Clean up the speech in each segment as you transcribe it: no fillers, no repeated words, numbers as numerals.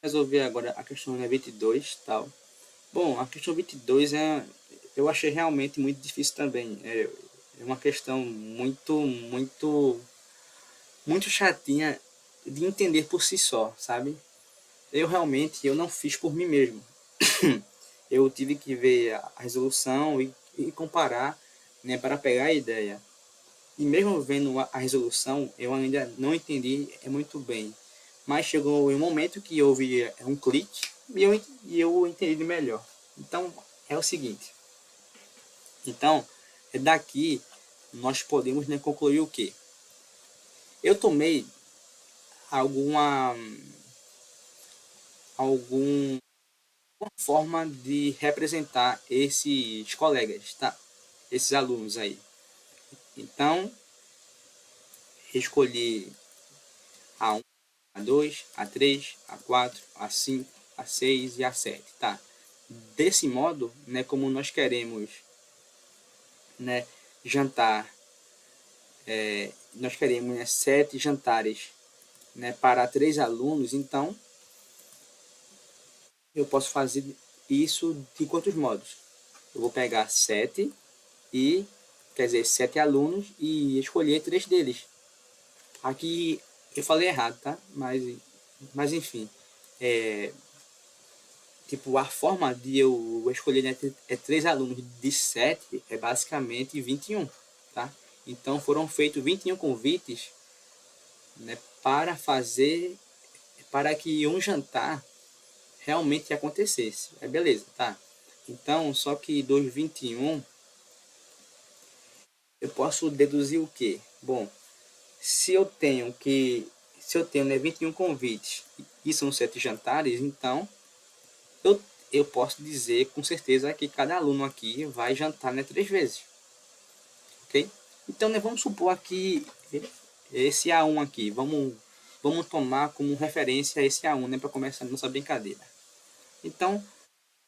resolver agora a questão, né, 22 e tal. Bom, a questão 22 eu achei realmente muito difícil também. É uma questão muito chatinha de entender por si só, sabe? Eu não fiz por mim mesmo. Eu tive que ver a resolução e comparar, né, para pegar a ideia. E mesmo vendo a resolução, eu ainda não entendi muito bem. Mas chegou um momento que houve um clique e eu entendi melhor. Então, é o seguinte. Então, daqui nós podemos, né, concluir o quê? Eu tomei alguma, alguma forma de representar esses colegas, tá? Esses alunos aí. Então, escolhi A1, A2, A3, A4, A5, A6 e A7, tá? Desse modo, né, como nós queremos, né, jantar, nós queremos, né, 7 jantares, né, para 3 alunos, então eu posso fazer isso de quantos modos? Eu vou pegar 7 e, quer dizer, 7 alunos e escolher 3 deles. Aqui eu falei errado, tá? Mas enfim, é, tipo, a forma de eu escolher entre 3 alunos de 7 é basicamente 21, tá? Então foram feitos 21 convites, né, para que um jantar realmente acontecesse. É beleza, tá? Então, só que dos 21, eu posso deduzir o quê? Bom, se eu tenho que se eu tenho, né, 21 convites e são 7 jantares, então eu, eu posso dizer com certeza que cada aluno aqui vai jantar, né, 3 vezes, ok? Então, né, vamos supor aqui esse A1 aqui, vamos tomar como referência esse A1, né, para começar a nossa brincadeira. Então,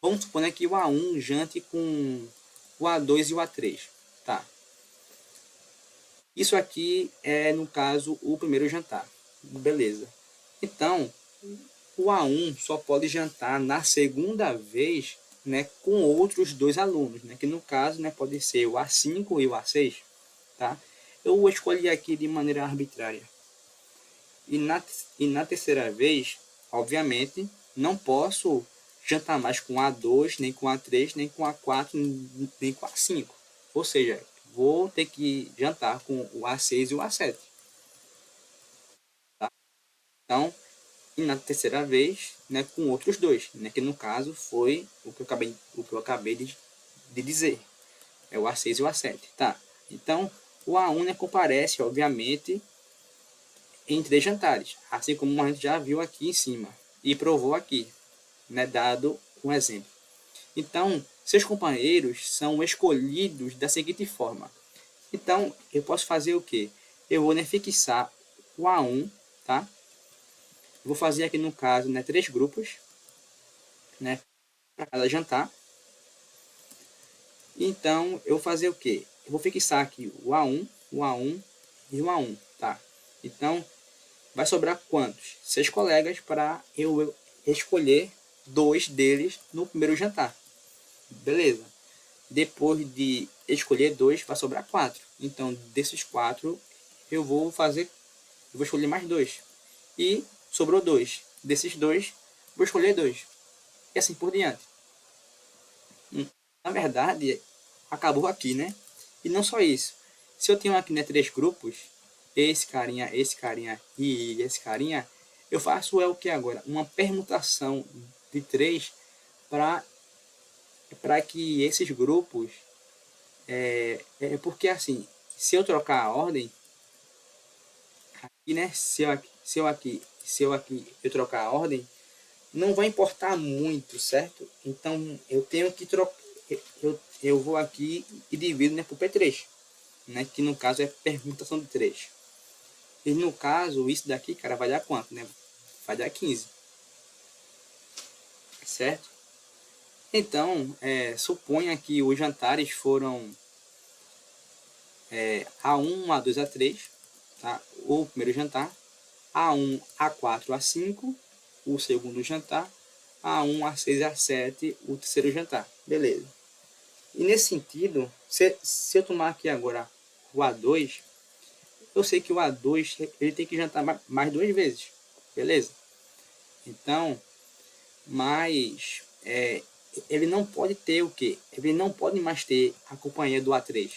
vamos supor, né, que o A1 jante com o A2 e o A3, tá? Isso aqui é, no caso, o primeiro jantar, beleza? Então, o A1 só pode jantar na segunda vez, né, com outros 2 alunos, né, que no caso, né, pode ser o A5 e o A6, tá? Eu escolhi aqui de maneira arbitrária. E na terceira vez, obviamente, não posso jantar mais com A2, nem com A3, nem com A4, nem com A5. Ou seja, vou ter que jantar com o A6 e o A7. Tá? Então, e na terceira vez, né, com outros 2, né, que no caso foi o que eu acabei de dizer. É o A6 e o A7. Tá? Então, o A1, né, comparece, obviamente, em 3 jantares, assim como a gente já viu aqui em cima e provou aqui, né, dado um exemplo. Então, seus companheiros são escolhidos da seguinte forma. Então, eu posso fazer o quê? Eu vou, né, fixar o A1, tá? Vou fazer aqui no caso, né, 3 grupos, né, para cada jantar. Então, eu vou fazer o quê? Eu vou fixar aqui o A1, o A1 e o A1, tá? Então, vai sobrar quantos? 6 colegas para eu escolher 2 deles no primeiro jantar. Beleza. Depois de escolher 2, vai sobrar 4. Então, desses 4, eu vou fazer, eu vou escolher mais 2. E sobrou 2. Desses 2, vou escolher 2. E assim por diante. Na verdade, acabou aqui, né? E não só isso. Se eu tenho aqui, né, 3 grupos, esse carinha e esse carinha, eu faço o que agora? Uma permutação de 3 para que esses grupos porque assim, se eu trocar a ordem, e né, se eu aqui eu trocar a ordem, não vai importar muito, certo? Então eu tenho que trocar, eu vou aqui e divido, né, por P3, né, que no caso é permutação de 3. E no caso, isso daqui, cara, vai dar quanto, né? Vai dar 15, certo? Então, suponha que os jantares foram A1, A2, A3, tá? O primeiro jantar, A1, A4, A5 o segundo jantar, A1, A6 e A7 o terceiro jantar. Beleza. E nesse sentido, se eu tomar aqui agora o A2, eu sei que o A2 ele tem que jantar mais 2 vezes. Beleza? Então, mas ele não pode ter o quê? Ele não pode mais ter a companhia do A3.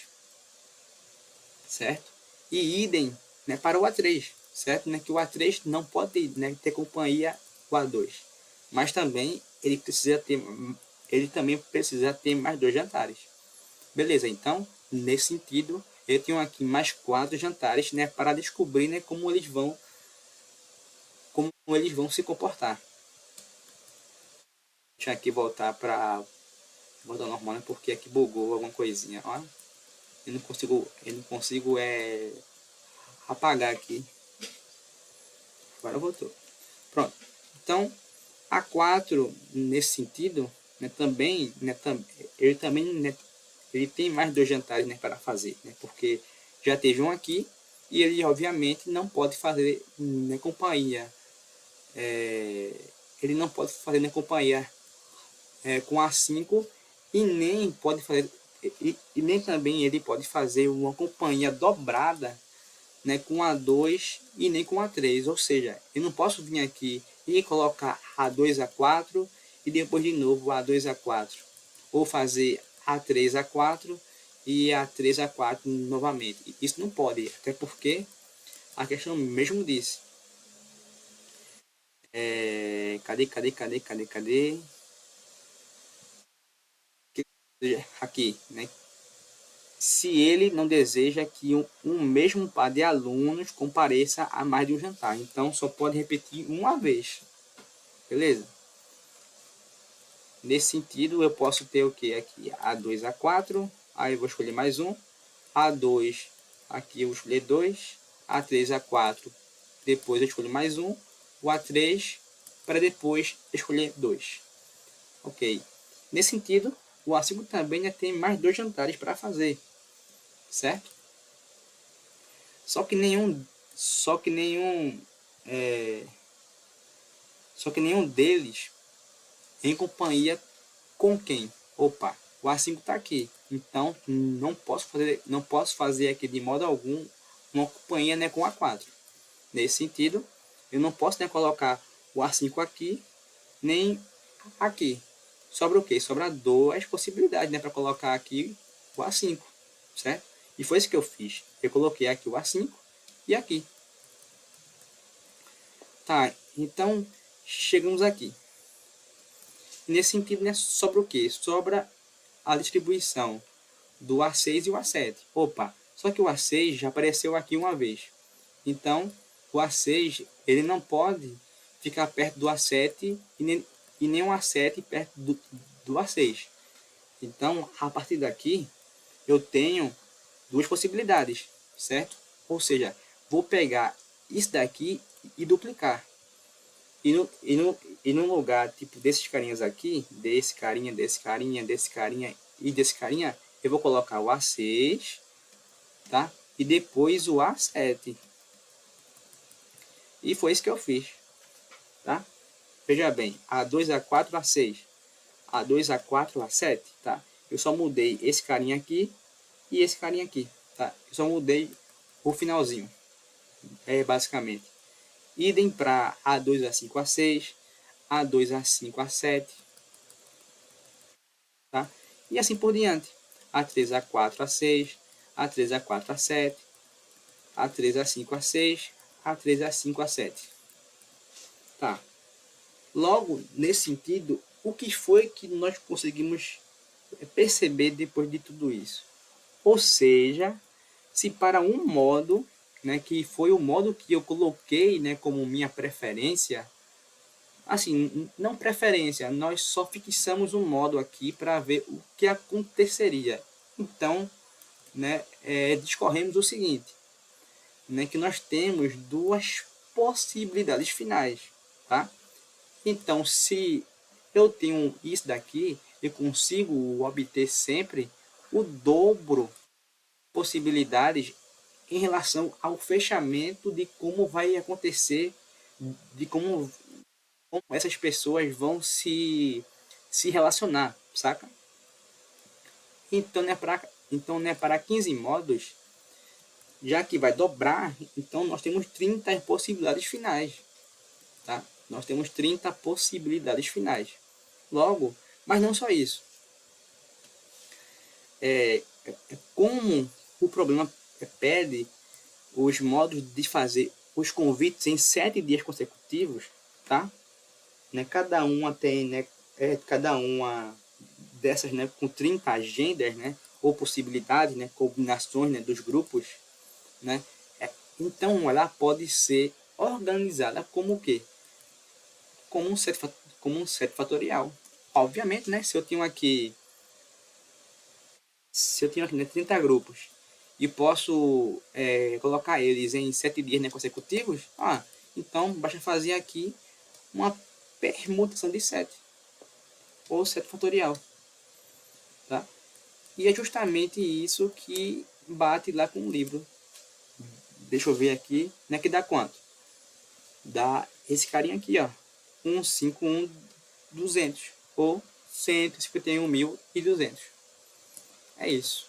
Certo? E idem, né, para o A3, certo? Né, que o A3 não pode, né, ter companhia o A2. Mas também ele também precisa ter mais 2 jantares. Beleza, então, nesse sentido, eu tenho aqui mais 4 jantares, né, para descobrir, né, como eles vão se comportar. Deixa eu aqui voltar para voltar normal, né, porque aqui bugou alguma coisinha. Ó. Eu não consigo apagar aqui. Agora voltou. Pronto. Então, A4, nesse sentido, né, também, né, ele também, né, ele tem mais 2 jantares, né, para fazer, né, porque já teve um aqui e ele, obviamente, não pode fazer, né, companhia. Ele não pode fazer, né, companhia com A5 e nem pode fazer e nem também ele pode fazer uma companhia dobrada, né, com A2 e nem com A3, ou seja, eu não posso vir aqui e colocar A2 A4 e depois de novo A2 A4, ou fazer A3 A4 e A3 A4 novamente. Isso não pode, até porque a questão mesmo disse. Cadê? Aqui, né? Se ele não deseja que um mesmo par de alunos compareça a mais de um jantar. Então, só pode repetir uma vez. Beleza? Nesse sentido, eu posso ter o que aqui? A2, A4. Aí eu vou escolher mais um. A2, aqui eu vou escolher 2. A3, A4. Depois eu escolho mais um. O A3, para depois escolher 2. Ok. Nesse sentido, o A5 também tem mais 2 jantares para fazer. Certo? Só que nenhum é, só que nenhum deles em companhia com quem? Opa, o A5 está aqui. Então não posso fazer aqui de modo algum uma companhia, né, com o A4. Nesse sentido, eu não posso, né, colocar o A5 aqui nem aqui. Sobra o quê? Sobra 2 possibilidades, né, para colocar aqui o A5, certo? E foi isso que eu fiz. Eu coloquei aqui o A5 e aqui. Tá, então chegamos aqui. Nesse sentido, né, sobra o quê? Sobra a distribuição do A6 e o A7. Opa, só que o A6 já apareceu aqui uma vez. Então, o A6 ele não pode ficar perto do A7 e nem o A7 perto do A6. Então, a partir daqui, eu tenho 2 possibilidades, certo? Ou seja, vou pegar isso daqui e duplicar. E no lugar tipo desses carinhas aqui, desse carinha, desse carinha, desse carinha e desse carinha, eu vou colocar o A6, tá? E depois o A7. E foi isso que eu fiz, tá? Veja bem, A2, A4, A6. A2, A4, A7, tá? Eu só mudei esse carinha aqui e esse carinha aqui, tá? Eu só mudei o finalzinho, basicamente. Idem para A2, A5, A6, A2, A5, A7, tá? E assim por diante. A3, A4, A6, A3, A4, A7, A3, A5, A6, A3, A5, A7. Tá. Logo, nesse sentido, o que foi que nós conseguimos perceber depois de tudo isso? Ou seja, se para um modo, né, que foi o modo que eu coloquei, né, como minha preferência, assim, não preferência, nós só fixamos um modo aqui para ver o que aconteceria. Então, né, discorremos o seguinte, né, que nós temos 2 possibilidades finais, tá? Então, se eu tenho isso daqui, eu consigo obter sempre o dobro de possibilidades em relação ao fechamento de como vai acontecer, de como como essas pessoas vão se relacionar, saca? Então, né, para 15 modos, já que vai dobrar, então nós temos 30 possibilidades finais, tá? Nós temos 30 possibilidades finais. Logo, mas não só isso. Como o problema pede os modos de fazer os convites em 7 dias consecutivos, tá? Né? Cada uma tem, né? Cada uma dessas, né? Com 30 agendas, né? Ou possibilidades, né? Combinações, né? Dos grupos, né? Então, ela pode ser organizada como o quê? Como um set fatorial. Obviamente, né? Se eu tenho aqui, né, 30 grupos e posso colocar eles em 7 dias, né, consecutivos, então basta fazer aqui uma permutação de 7 ou 7 fatorial, tá? E é justamente isso que bate lá com o livro. Deixa eu ver aqui, né, que dá quanto? Dá esse carinha aqui, ó, 151.200 ou 151.200. É isso.